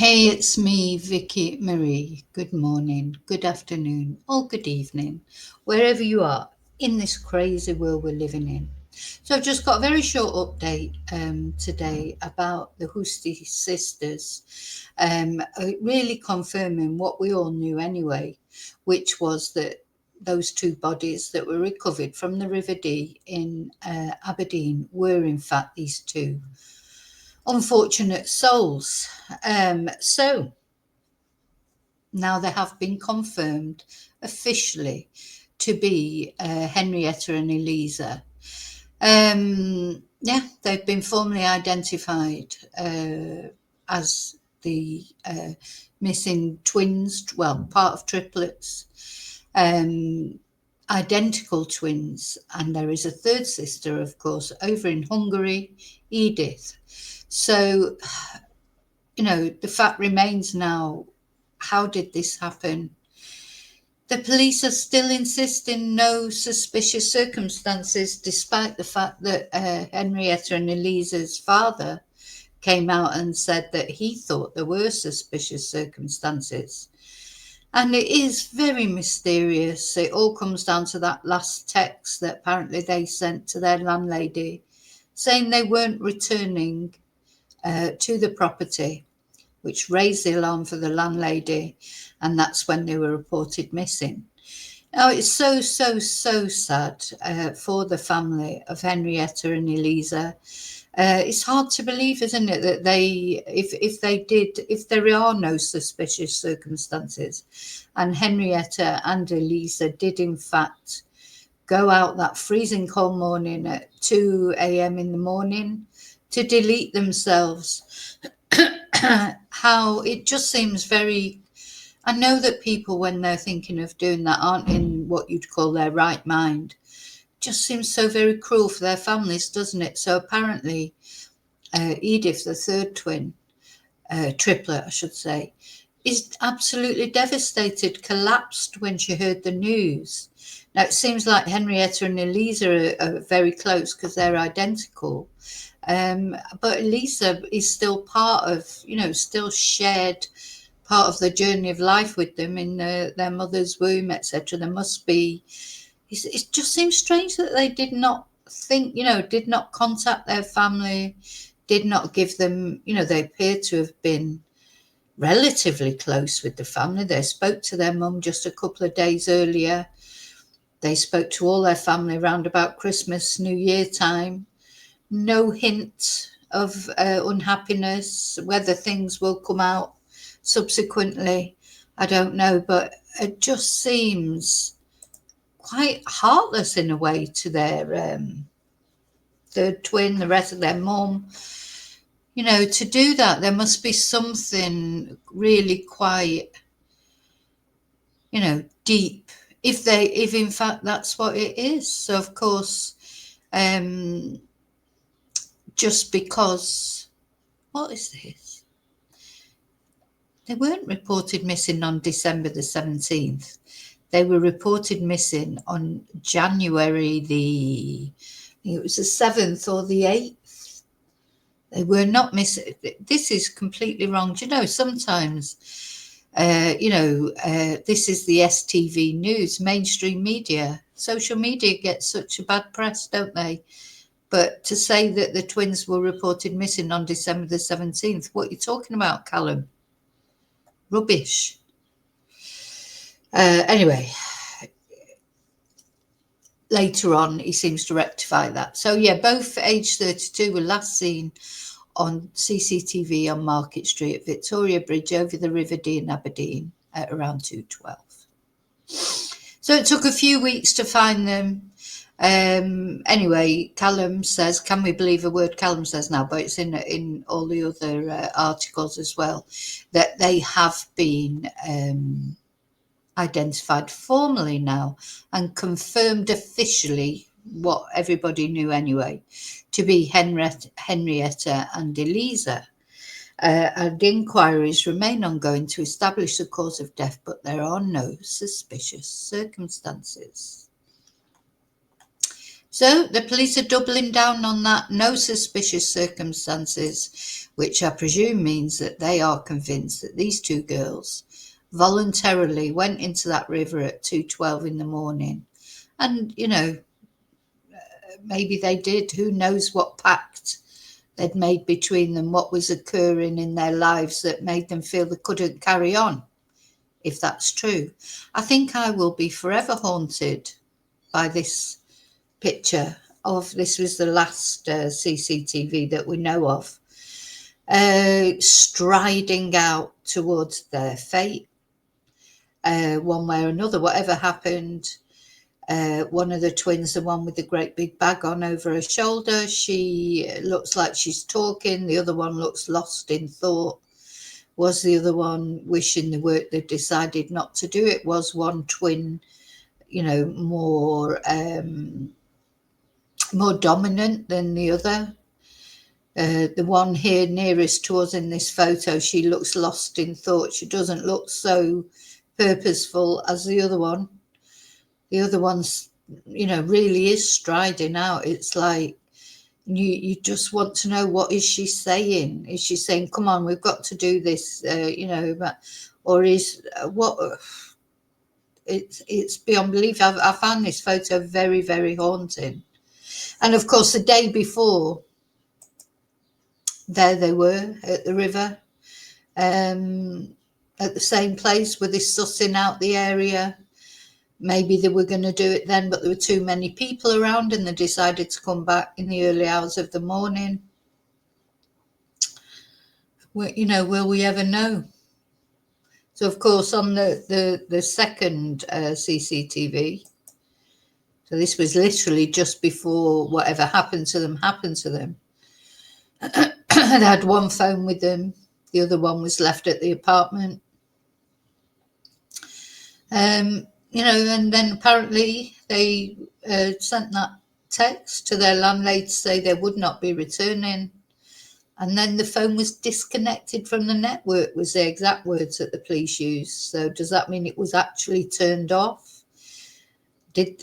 Hey, it's me, Vicky Marie. Good morning, good afternoon, or good evening, wherever you are in this crazy world we're living in. So, I've just got a very short update today about the Huszti sisters, really confirming what we all knew anyway, which was that those two bodies that were recovered from the River Dee in Aberdeen were, in fact, these two unfortunate souls. So now they have been confirmed officially to be Henrietta and Eliza. Yeah, they've been formally identified as the missing twins, well, part of triplets, identical twins. And there is a third sister, of course, over in Hungary, Edith. So, the fact remains now, how did this happen? The police are still insisting no suspicious circumstances, despite the fact that Henrietta and Eliza's father came out and said that he thought there were suspicious circumstances. And it is very mysterious. It all comes down to that last text that apparently they sent to their landlady saying they weren't returning to the property, which raised the alarm for the landlady, and that's when they were reported missing. Now, it's so sad for the family of Henrietta and Eliza. It's hard to believe, isn't it, that if there are no suspicious circumstances, and Henrietta and Eliza did in fact go out that freezing cold morning at 2 a.m. in the morning to delete themselves, how it just seems very. I know that people, when they're thinking of doing that, aren't in what you'd call their right mind. Just seems so very cruel for their families, doesn't it? So apparently, Edith, the third twin, triplet, I should say, is absolutely devastated, collapsed when she heard the news. Now, it seems like Henrietta and Eliza are very close because they're identical. But Eliza is still part of, still shared part of the journey of life with them in their mother's womb, etc. There must be. It just seems strange that they did not think, did not contact their family, did not give them, they appear to have been relatively close with the family. They spoke to their mum just a couple of days earlier. They spoke to all their family around about Christmas, New Year time. No hint of unhappiness. Whether things will come out subsequently, I don't know, but it just seems quite heartless in a way to their third twin, the rest of their mum. To do that, there must be something really quite, deep, if in fact that's what it is. So of course, just because, what is this? They weren't reported missing on December the 17th. They were reported missing on January I think it was the 7th or the 8th. They were not missing. This is completely wrong. Do you know, sometimes, this is the STV news, mainstream media. Social media gets such a bad press, don't they? But to say that the twins were reported missing on December the 17th, what are you talking about, Callum? Rubbish. Anyway, later on, he seems to rectify that. So, yeah, both aged 32 were last seen on CCTV on Market Street at Victoria Bridge over the River Dee in Aberdeen at around 2:12. So it took a few weeks to find them. Anyway, Callum says, can we believe a word Callum says now, but it's in all the other articles as well, that they have been identified formally now and confirmed officially what everybody knew anyway, to be Henrietta and Eliza. And inquiries remain ongoing to establish the cause of death, but there are no suspicious circumstances. So the police are doubling down on that no suspicious circumstances, which I presume means that they are convinced that these two girls voluntarily went into that river at 2:12 in the morning. And, maybe they did. Who knows what pact they'd made between them, what was occurring in their lives that made them feel they couldn't carry on, if that's true. I think I will be forever haunted by this picture of, this was the last CCTV that we know of, striding out towards their fate, one way or another, whatever happened. One of the twins, the one with the great big bag on over her shoulder, she looks like she's talking. The other one looks lost in thought. Was the other one wishing the work they'd decided not to do it? Was one twin, more dominant than the other? The one here nearest to us in this photo, she looks lost in thought. She doesn't look so purposeful as the other one. The other one's, really is striding out. It's like you just want to know, what is she saying? Is she saying, come on, we've got to do this, or is what? It's beyond belief. I found this photo very, very haunting. And of course, the day before, there they were at the river, at the same place. Were they sussing out the area? Maybe they were going to do it then, but there were too many people around and they decided to come back in the early hours of the morning. Will we ever know? So, of course, on the second CCTV, so this was literally just before whatever happened to them. They had one phone with them. The other one was left at the apartment. And then apparently they sent that text to their landlady to say they would not be returning. And then the phone was disconnected from the network, was the exact words that the police used. So does that mean it was actually turned off?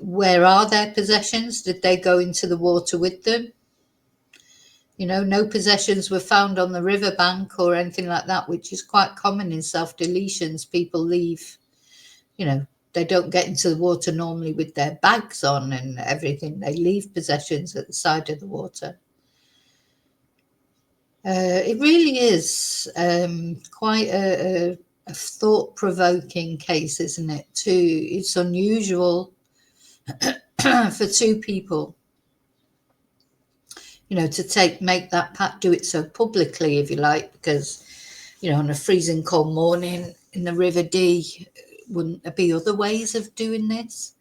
Where are their possessions? Did they go into the water with them? No possessions were found on the riverbank or anything like that, which is quite common in self-deletions. People leave, they don't get into the water normally with their bags on and everything. They leave possessions at the side of the water. It really is quite a thought-provoking case, isn't it? It's unusual for two people, to make that pact, do it so publicly, if you like, because, on a freezing cold morning in the River Dee, wouldn't there be other ways of doing this?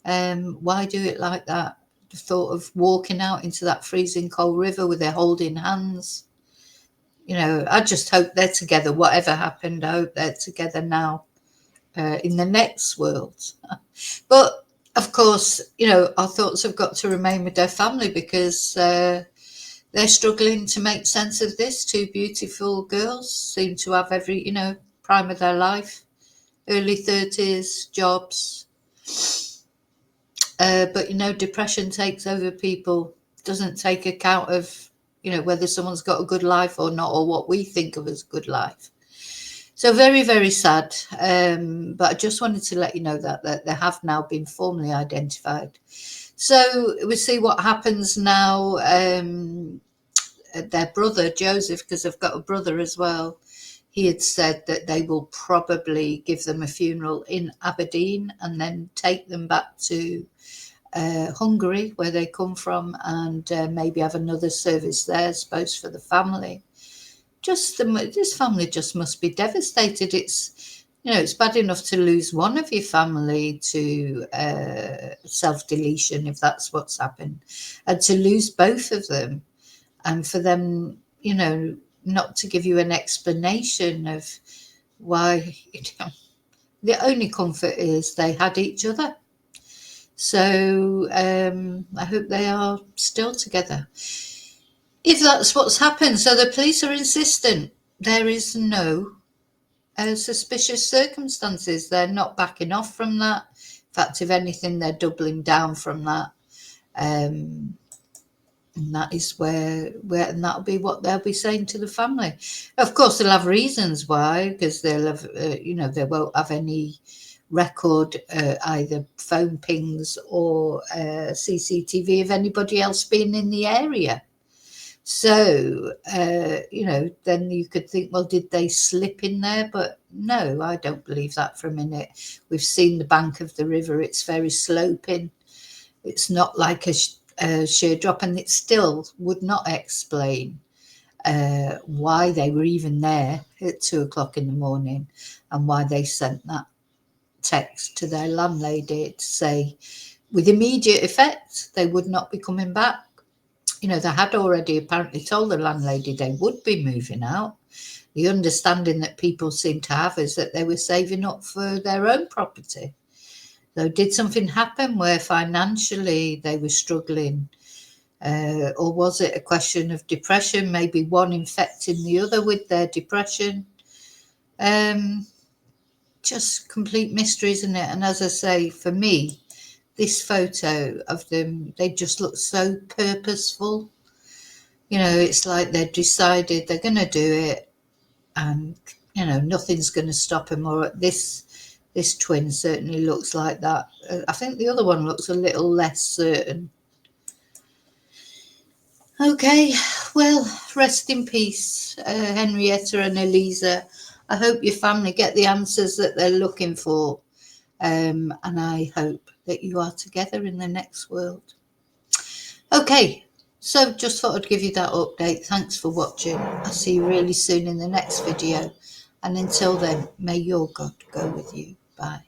Why do it like that? The thought of walking out into that freezing cold river with their holding hands. I just hope they're together. Whatever happened, I hope they're together now in the next world. But of course, our thoughts have got to remain with their family, because they're struggling to make sense of this. Two beautiful girls seem to have every, prime of their life, early 30s, jobs. But, depression takes over people, doesn't take account of, whether someone's got a good life or not, or what we think of as good life. So very, very sad. But I just wanted to let you know that they have now been formally identified. So we'll see what happens now. Their brother, Joseph, because I've got a brother as well, he had said that they will probably give them a funeral in Aberdeen and then take them back to Hungary, where they come from, and maybe have another service there, I suppose, for the family. This family just must be devastated. It's bad enough to lose one of your family to self-deletion, if that's what's happened, and to lose both of them, and for them, not to give you an explanation of why. The only comfort is they had each other. So I hope they are still together, if that's what's happened. So the police are insistent there is no suspicious circumstances. They're not backing off from that. In fact, if anything, they're doubling down from that. And that is where and that'll be what they'll be saying to the family. Of course, they'll have reasons why, because they'll have, they won't have any record, either phone pings or CCTV of anybody else being in the area. So, then you could think, well, did they slip in there? But no, I don't believe that for a minute. We've seen the bank of the river. It's very sloping. It's not like a sheer drop, and it still would not explain why they were even there at 2 o'clock in the morning and why they sent that text to their landlady to say with immediate effect they would not be coming back. They had already apparently told the landlady they would be moving out. The understanding that people seem to have is that they were saving up for their own property. So did something happen where financially they were struggling? Or was it a question of depression, maybe one infecting the other with their depression? Just complete mystery, isn't it? And as I say, for me, this photo of them, they just look so purposeful. It's like they've decided they're going to do it, and, nothing's going to stop them. Or this twin certainly looks like that. I think the other one looks a little less certain. Okay, well, rest in peace, Henrietta and Eliza. I hope your family get the answers that they're looking for, and I hope that you are together in the next world. Okay, so just thought I'd give you that update. Thanks for watching. I'll see you really soon in the next video, and until then, may your God go with you. Bye.